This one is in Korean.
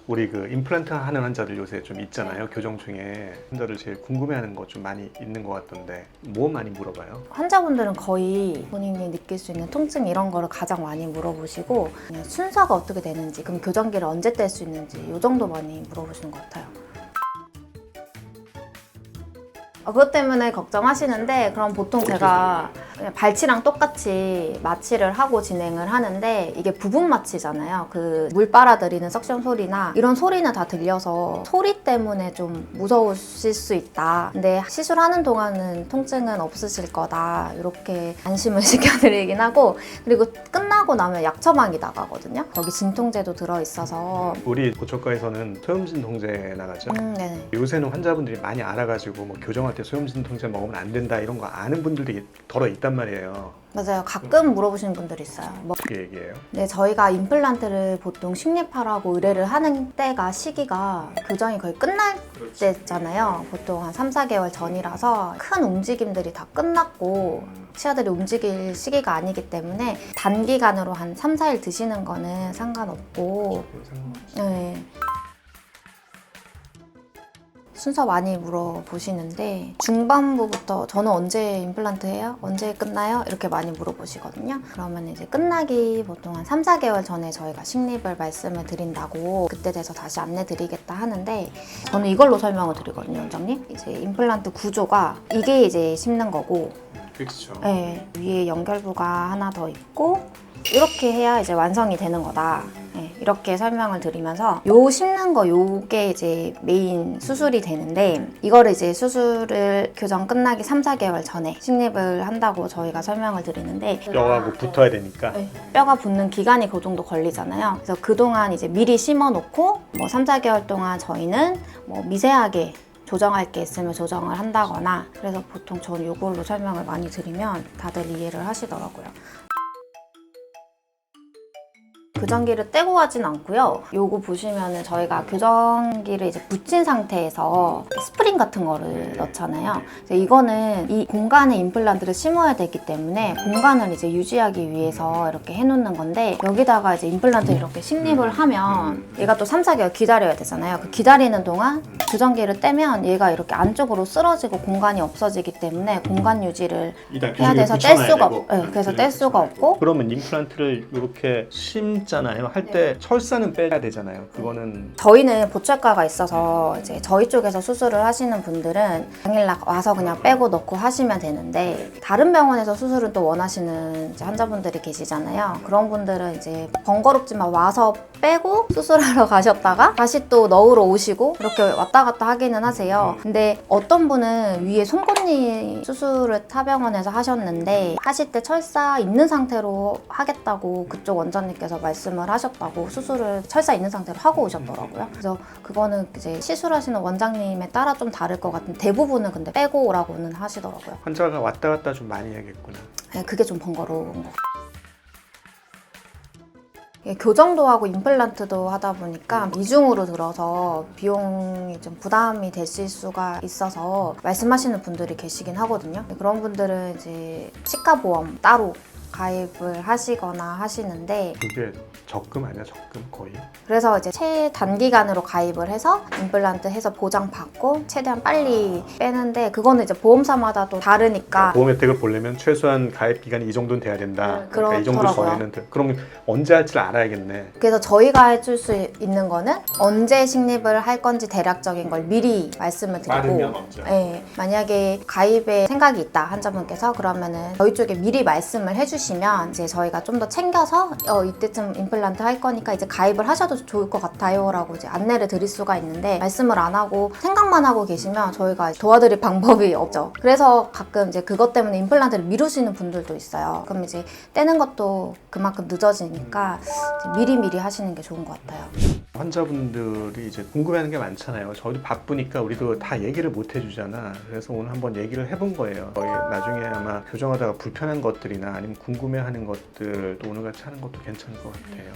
우리 그 임플란트 하는 환자들 요새 좀 있잖아요. 교정 중에 환자들 제일 궁금해하는 거 좀 많이 있는 것 같던데 뭐 많이 물어봐요? 환자분들은 거의 본인이 느낄 수 있는 통증 이런 거를 가장 많이 물어보시고, 그냥 순서가 어떻게 되는지, 그럼 교정기를 언제 뗄 수 있는지 이 정도 많이 물어보시는 것 같아요. 그것 때문에 걱정하시는데, 그럼 보통 제가 그냥 발치랑 똑같이 마취를 하고 진행을 하는데, 이게 부분 마취잖아요. 그 물 빨아들이는 석션 소리나 이런 소리는 다 들려서 소리 때문에 좀 무서우실 수 있다. 근데 시술하는 동안은 통증은 없으실 거다. 이렇게 안심을 시켜드리긴 하고, 그리고 끝나고 나면 약 처방이 나가거든요. 거기 진통제도 들어있어서. 우리 보초과에서는 소염진통제 나가죠. 네네. 요새는 환자분들이 많이 알아가지고 뭐 교정할 때 소염진통제 먹으면 안 된다 이런 거 아는 분들이 덜어 있단 말이에요. 맞아요. 가끔 물어보시는 분들이 있어요. 어떻게 얘기해요? 네, 저희가 임플란트를 보통 식립하라고 의뢰를 하는 때가 시기가 교정이 거의 끝날 때잖아요. 보통 한 3, 4개월 전이라서 큰 움직임들이 다 끝났고 치아들이 움직일 시기가 아니기 때문에 단기간으로 한 3, 4일 드시는 거는 상관없고. 네. 순서 많이 물어보시는데, 중반부부터 저는 언제 임플란트 해요? 언제 끝나요? 이렇게 많이 물어보시거든요. 그러면 이제 끝나기 보통 한 3, 4개월 전에 저희가 식립을 말씀을 드린다고 그때 돼서 다시 안내 드리겠다 하는데, 저는 이걸로 설명을 드리거든요, 원장님. 이제 임플란트 구조가 이게 이제 심는 거고, 그렇죠. 네, 위에 연결부가 하나 더 있고 이렇게 해야 이제 완성이 되는 거다. 네, 이렇게 설명을 드리면서 요 심는 거 요게 이제 메인 수술이 되는데, 이거를 이제 수술을 교정 끝나기 3, 4개월 전에 식립을 한다고 저희가 설명을 드리는데, 뼈하고 붙어야 되니까. 네, 뼈가 붙는 기간이 그 정도 걸리잖아요. 그래서 그동안 이제 미리 심어 놓고 뭐 3, 4개월 동안 저희는 뭐 미세하게 조정할 게 있으면 조정을 한다거나, 그래서 보통 저는 이걸로 설명을 많이 드리면 다들 이해를 하시더라고요. 교정기를 떼고 하진 않고요. 요거 보시면은 저희가 교정기를 이제 붙인 상태에서 스프링 같은 거를 넣잖아요. 그래서 이거는 이 공간에 임플란트를 심어야 되기 때문에 공간을 이제 유지하기 위해서 이렇게 해놓는 건데, 여기다가 이제 임플란트 이렇게 식립을 하면 얘가 또 3, 4개월 기다려야 되잖아요. 그 기다리는 동안 교정기를 떼면 얘가 이렇게 안쪽으로 쓰러지고 공간이 없어지기 때문에 공간 유지를 해야 돼서 뗄 수가 없고, 네, 그래서 뗄 수가 없고. 그러면 임플란트를 이렇게 심잖아요. 할 때 철사는 빼야 되잖아요. 그거는 저희는 보철가가 있어서 이제 저희 쪽에서 수술을 하시는 분들은 당일날 와서 그냥 빼고 넣고 하시면 되는데, 다른 병원에서 수술은 또 원하시는 이제 환자분들이 계시잖아요. 그런 분들은 이제 번거롭지만 와서 빼고 수술하러 가셨다가 다시 또 넣으러 오시고 이렇게 왔다 갔다 하기는 하세요. 근데 어떤 분은 위에 송곳니 수술을 타병원에서 하셨는데, 하실 때 철사 있는 상태로 하겠다고 그쪽 원장님께서 말씀을 하셨다고 수술을 철사 있는 상태로 하고 오셨더라고요. 그래서 그거는 이제 시술하시는 원장님에 따라 좀 다를 것 같은데, 대부분은 근데 빼고 오라고는 하시더라고요. 환자가 왔다 갔다 좀 많이 해야겠구나. 네, 그게 좀 번거로운 거. 교정도 하고 임플란트도 하다 보니까 이중으로 들어서 비용이 좀 부담이 되실 수가 있어서 말씀하시는 분들이 계시긴 하거든요. 그런 분들은 이제 치과보험 따로 가입을 하시거나 하시는데, 그게 적금 아니야? 적금 거의? 그래서 이제 최단기간으로 가입을 해서 임플란트 해서 보장받고 최대한 빨리 빼는데, 그거는 이제 보험사마다 또 다르니까. 보험 혜택을 보려면 최소한 가입 기간이 이 정도는 돼야 된다. 그러니까 이 정도 그렇더라고요. 전에는 그럼 언제 할지를 알아야겠네. 그래서 저희가 해줄 수 있는 거는 언제 식립을 할 건지 대략적인 걸 미리 말씀을 드리고, 먼저. 네, 만약에 가입에 생각이 있다 환자분께서, 그러면은 저희 쪽에 미리 말씀을 해주시면 이제 저희가 좀 더 챙겨서 이때쯤 임플란트 할 거니까 이제 가입을 하셔도 좋을 것 같아요 라고 이제 안내를 드릴 수가 있는데, 말씀을 안 하고 생각만 하고 계시면 저희가 도와드릴 방법이 없죠. 그래서 가끔 이제 그것 때문에 임플란트를 미루시는 분들도 있어요. 그럼 이제 떼는 것도 그만큼 늦어지니까 미리미리 하시는 게 좋은 것 같아요. 환자분들이 이제 궁금해하는 게 많잖아요. 저희도 바쁘니까 우리도 다 얘기를 못 해주잖아. 그래서 오늘 한번 얘기를 해본 거예요. 나중에 아마 교정하다가 불편한 것들이나 아니면 궁금해하는 것들 또 오늘같이 하는 것도 괜찮을 것 같아요.